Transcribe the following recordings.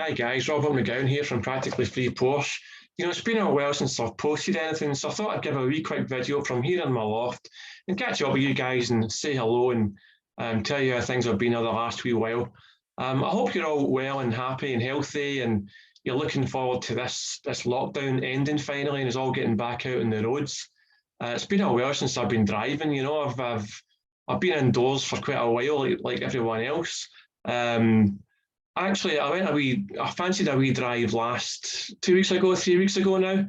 Hi guys, Robert McGowan here from Practically Free Porsche. It's been a while since I've posted anything, so I thought I'd give a wee quick video from here in my loft and catch up with you guys and say hello and tell you how things have been over the last wee while. I hope you're all well and happy and healthy, and you're looking forward to this lockdown ending finally and us all getting back out on the roads. It's been a while since I've been driving. I've been indoors for quite a while, like everyone else. Actually, I fancied a wee drive last 2 weeks ago, 3 weeks ago now,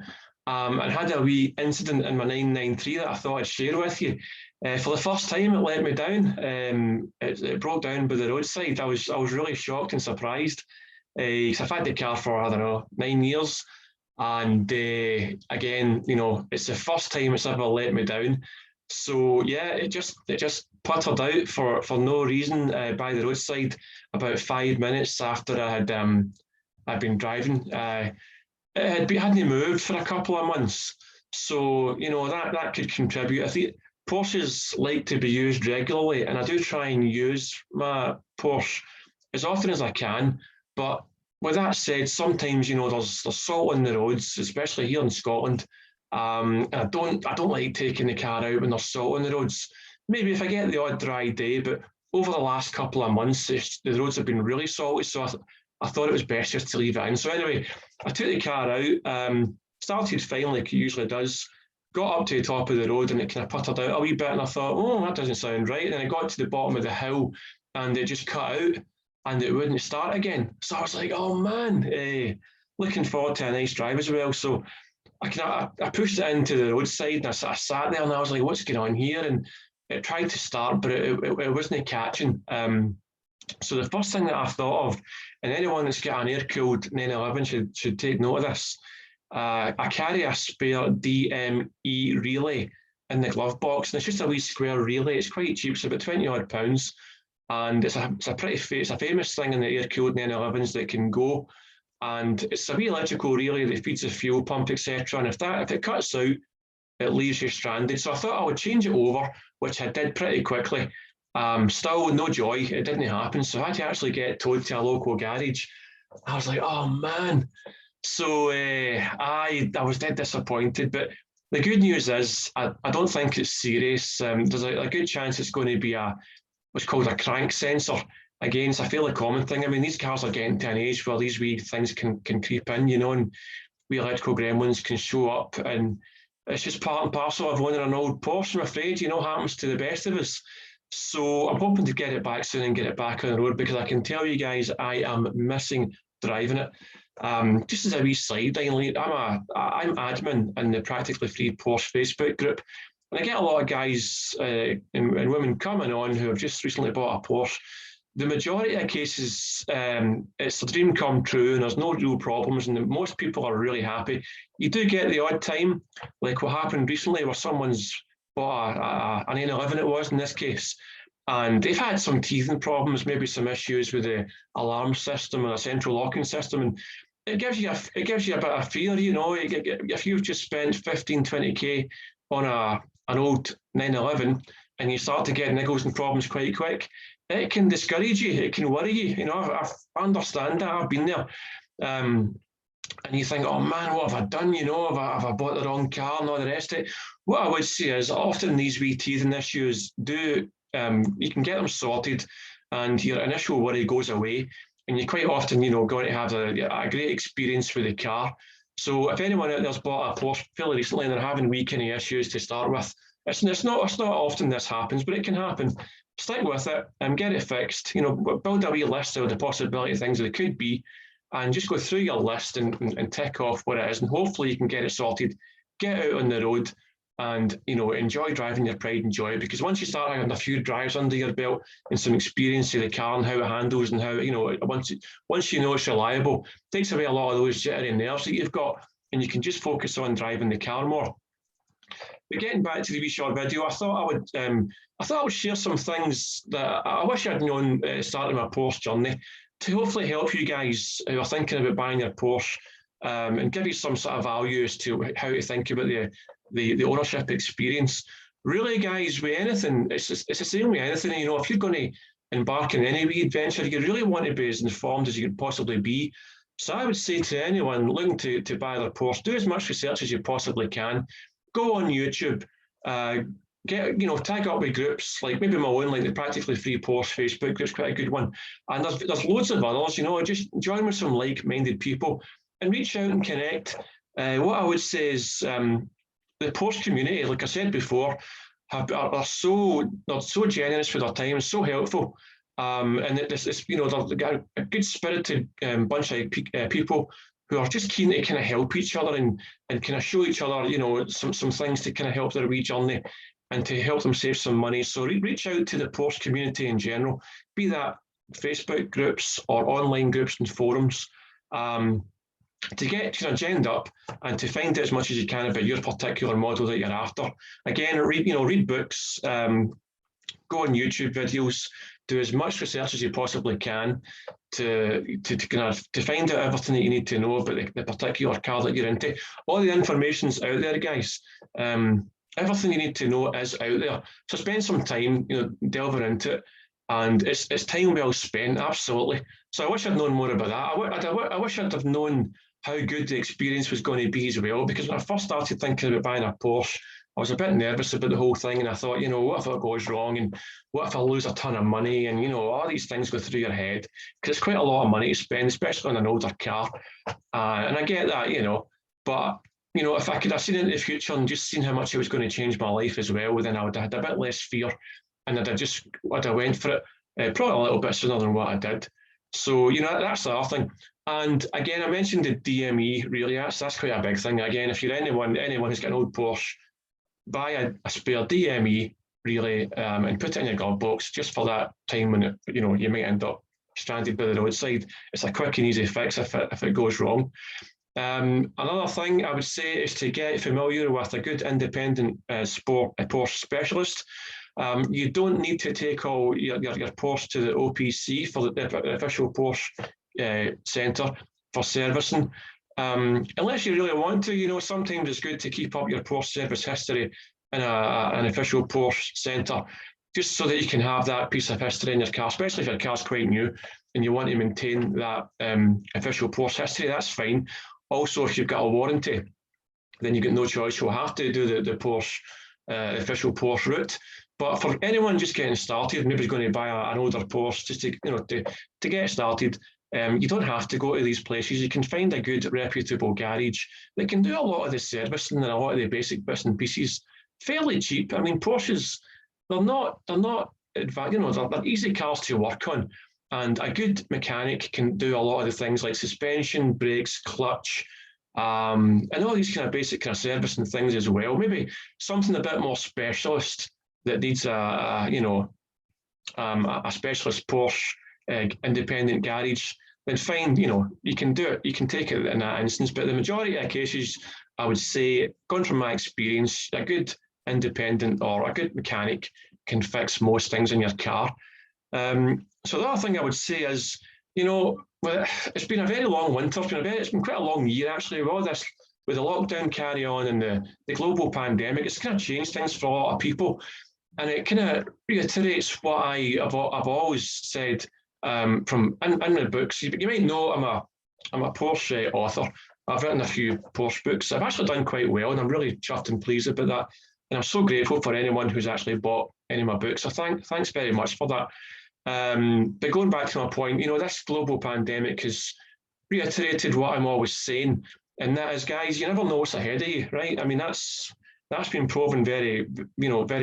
and had a wee incident in my 993 that I thought I'd share with you. For the first time, it let me down. It broke down by the roadside. I was really shocked and surprised because I've had the car for, I don't know, 9 years. And again, it's the first time it's ever let me down. So yeah, it just puttered out for no reason by the roadside about 5 minutes after I'd been driving. It hadn't moved for a couple of months, so that could contribute. I think Porsches like to be used regularly, and I do try and use my Porsche as often as I can. But with that said, sometimes there's salt on the roads, especially here in Scotland. I don't like taking the car out when there's salt on the roads. Maybe if I get the odd dry day, but over the last couple of months, the roads have been really salty, so I thought it was best just to leave it in. So anyway, I took the car out, started fine like it usually does, got up to the top of the road and it kind of puttered out a wee bit, and I thought, oh, that doesn't sound right. And then I got to the bottom of the hill and it just cut out and it wouldn't start again. So I was like, oh man, looking forward to a nice drive as well. So I pushed it into the roadside and I sat there and I was like, what's going on here? And it tried to start, but it wasn't catching. So the first thing that I thought of, and anyone that's got an air-cooled 911 should take note of this, I carry a spare DME relay in the glove box, and it's just a wee square relay. It's quite cheap, it's about 20 odd pounds, and it's a famous thing in the air-cooled 911s that can go. And it's a wee electrical relay that feeds the fuel pump, etc. And if it cuts out, it leaves you stranded. So I thought I would change it over, which I did pretty quickly. Still no joy, it didn't happen. So I had to actually get towed to a local garage. I was like, oh man. So I was dead disappointed. But the good news is I don't think it's serious. There's a good chance it's going to be what's called a crank sensor. Again, it's a fairly common thing. I mean, these cars are getting to an age where these wee things can creep in, and wee electrical gremlins can show up, and it's just part and parcel of owning an old Porsche, I'm afraid, happens to the best of us. So I'm hoping to get it back soon and get it back on the road, because I can tell you guys I am missing driving it. Just as a wee sideline, I'm admin in the Practically Free Porsche Facebook group, and I get a lot of guys and women coming on who have just recently bought a Porsche. The majority of cases, it's a dream come true and there's no real problems, and most people are really happy. You do get the odd time, like what happened recently where someone's bought an N11, it was in this case, and they've had some teething problems, maybe some issues with the alarm system and a central locking system, and it gives you a bit of fear, if you've just spent 15-20k on an old 911 and you start to get niggles and problems quite quick, it can discourage you, it can worry you. I understand that, I've been there. And you think, oh man, what have I done? Have I bought the wrong car and all the rest of it? What I would say is often these wee teething issues you can get them sorted and your initial worry goes away. And you quite often, going to have a great experience with the car. So if anyone out there's bought a Porsche fairly recently and they're having wee kind of issues to start with, it's not often this happens, but it can happen. Stick with it and get it fixed. Build a wee list of the possibility of things that it could be, and just go through your list and tick off what it is, and hopefully you can get it sorted. Get out on the road and enjoy driving your pride and joy. Because once you start having a few drives under your belt and some experience of the car and how it handles and how once you know it's reliable, it takes away a lot of those jittery nerves that you've got, and you can just focus on driving the car more. But getting back to the wee short video, I thought I would share some things that I wish I'd known starting my Porsche journey, to hopefully help you guys who are thinking about buying a Porsche, and give you some sort of value as to how to think about the ownership experience. Really, guys, with anything, it's the same with anything. If you're going to embark on any wee adventure, you really want to be as informed as you could possibly be. So I would say to anyone looking to buy their Porsche, do as much research as you possibly can. Go on YouTube, tag up with groups like maybe my own, like the Practically Free Porsche Facebook group's quite a good one. And there's loads of others, just join with some like-minded people and reach out and connect. What I would say is the Porsche community, like I said before, are so generous with their time, so helpful. And it's they've got a good spirited bunch of people who are just keen to kind of help each other and kind of show each other, some things to kind of help their wee journey and to help them save some money. So reach out to the Porsche community in general, be that Facebook groups or online groups and forums, to get genned up and to find out as much as you can about your particular model that you're after. Again, read books, go on YouTube videos, do as much research as you possibly can to find out everything that you need to know about the particular car that you're into. All the information's out there, guys. Everything you need to know is out there. So spend some time, delving into it, and it's time well spent, absolutely. So I wish I'd known more about that. I wish I'd have known how good the experience was going to be as well, because when I first started thinking about buying a Porsche, I was a bit nervous about the whole thing, and I thought, what if it goes wrong, and what if I lose a ton of money, and all these things go through your head, because it's quite a lot of money to spend, especially on an older car. And I get that, but if I could have seen it in the future and just seen how much it was going to change my life as well, then I would have had a bit less fear, and I'd have went for it probably a little bit sooner than what I did. So that's the other thing. And again, I mentioned the DME. Really, that's quite a big thing. Again, if you're anyone who's got an old Porsche, buy a spare DME, really, and put it in your glove box just for that time when you might end up stranded by the roadside. It's a quick and easy fix if it goes wrong. Another thing I would say is to get familiar with a good independent Porsche specialist. You don't need to take all your Porsche to the OPC for the official Porsche centre for servicing. Unless you really want to, sometimes it's good to keep up your Porsche service history in an official Porsche centre, just so that you can have that piece of history in your car, especially if your car's quite new and you want to maintain that official Porsche history, that's fine. Also, if you've got a warranty, then you've got no choice. You'll have to do the Porsche, official Porsche route. But for anyone just getting started, maybe going to buy an older Porsche just to get started, you don't have to go to these places. You can find a good, reputable garage that can do a lot of the servicing and a lot of the basic bits and pieces fairly cheap. I mean, Porsches, they're not they're easy cars to work on, and a good mechanic can do a lot of the things like suspension, brakes, clutch, and all these kind of basic kind of servicing things as well. Maybe something a bit more specialist that needs a specialist Porsche independent garage, then fine, you can do it. You can take it in that instance. But the majority of cases, I would say, going from my experience, a good independent or a good mechanic can fix most things in your car. So the other thing I would say is, it's been a very long winter. It's been quite a long year actually. With all this, with the lockdown carry on and the global pandemic, it's kind of changed things for a lot of people, and it kind of reiterates what I've always said from in the books. You might know I'm a Porsche author. I've written a few Porsche books. I've actually done quite well, and I'm really chuffed and pleased about that. And I'm so grateful for anyone who's actually bought any of my books. So thanks very much for that. But going back to my point, this global pandemic has reiterated what I'm always saying, and that is, guys, you never know what's ahead of you, right? I mean, that's been proven very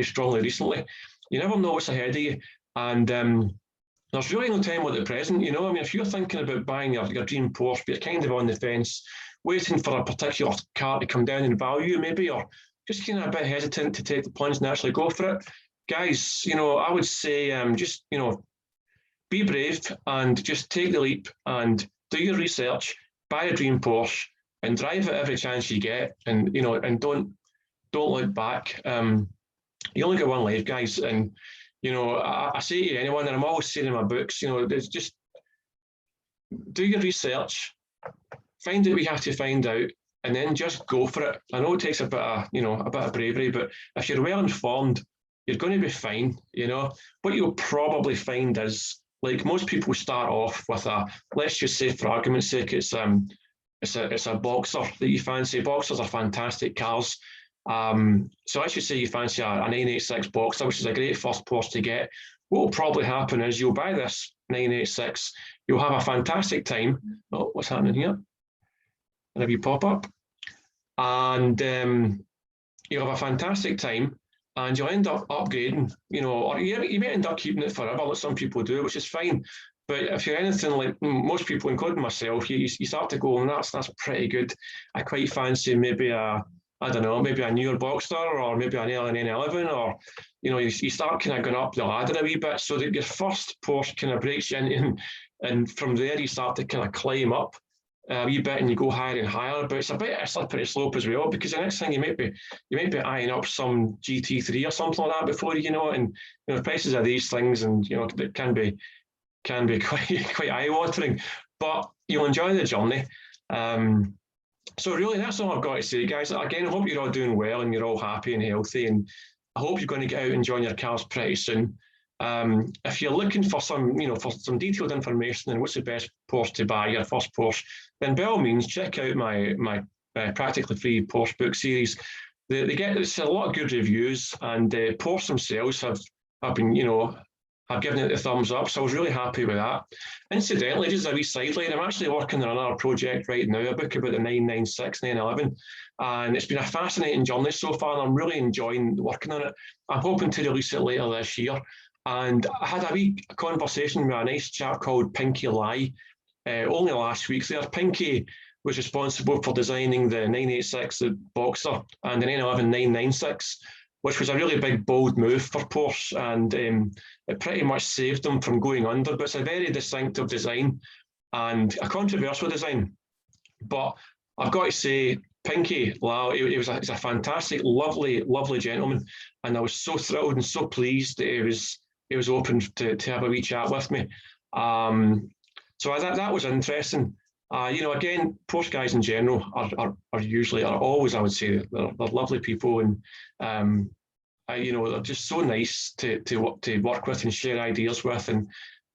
strongly recently. You never know what's ahead of you, and there's really no time like the present. I mean, if you're thinking about buying your dream Porsche, but you're kind of on the fence, waiting for a particular car to come down in value, maybe, or just kind of a bit hesitant to take the plunge and actually go for it, guys, I would say just, be brave and just take the leap and do your research, buy a dream Porsche and drive it every chance you get, and and don't look back. You only get one life, guys, and I say to anyone, and I'm always saying in my books, there's just do your research, find out what you have to find out, and then just go for it. I know it takes a bit of bravery, but if you're well informed, you're going to be fine. What you'll probably find is Like most people start off with a, let's just say for argument's sake, it's a Boxer that you fancy. Boxers are fantastic cars. So let's just say you fancy a 986 Boxer, which is a great first Porsche to get. What will probably happen is you'll buy this 986, you'll have a fantastic time. Oh, what's happening here? And if you pop up, and you'll have a fantastic time, and you'll end up upgrading, or you may end up keeping it forever, like some people do, which is fine. But if you're anything like most people, including myself, you start to go, that's pretty good. I quite fancy maybe I don't know, maybe a newer Boxster or maybe an N11, or you start kind of going up the ladder a wee bit, so that your first Porsche kind of breaks you in, and from there you start to kind of climb up a wee bit, and you go higher and higher. But it's a bit of a slippery slope as well, because the next thing you might be eyeing up some GT3 or something like that before you know it. And the prices of these things, and it can be quite eye-watering, but you'll enjoy the journey. So really, that's all I've got to say, guys. Again, I hope you're all doing well and you're all happy and healthy, and I hope you're going to get out and enjoy your cars pretty soon. If you're looking for some detailed information on what's the best Porsche to buy, your first Porsche, then by all means check out my practically free Porsche book series. It's a lot of good reviews, and Porsche themselves have been I've given it the thumbs up, so I was really happy with that. Incidentally, just a wee sideline, I'm actually working on another project right now, a book about the 996, 911, and it's been a fascinating journey so far, and I'm really enjoying working on it. I'm hoping to release it later this year. And I had a wee conversation with a nice chap called Pinky Lai only last week there. Pinky was responsible for designing the 986, the Boxer, and the 911 996, which was a really big, bold move for Porsche, and it pretty much saved them from going under. But it's a very distinctive design and a controversial design. But I've got to say, Pinky Lau, he's a fantastic, lovely, lovely gentleman, and I was so thrilled and so pleased that he was open to have a wee chat with me. So that was interesting. Again, Porsche guys in general are always, I would say, they're lovely people, and they're just so nice to work with and share ideas with,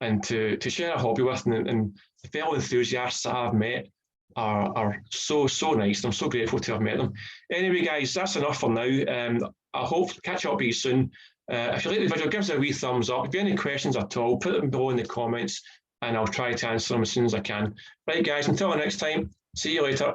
and to share a hobby with, and the fellow enthusiasts that I've met are so nice. I'm so grateful to have met them. Anyway, guys, that's enough for now. I hope to catch up with you soon. If you like the video, give us a wee thumbs up. If you have any questions at all, put them below in the comments, and I'll try to answer them as soon as I can. Right, guys, until next time, see you later.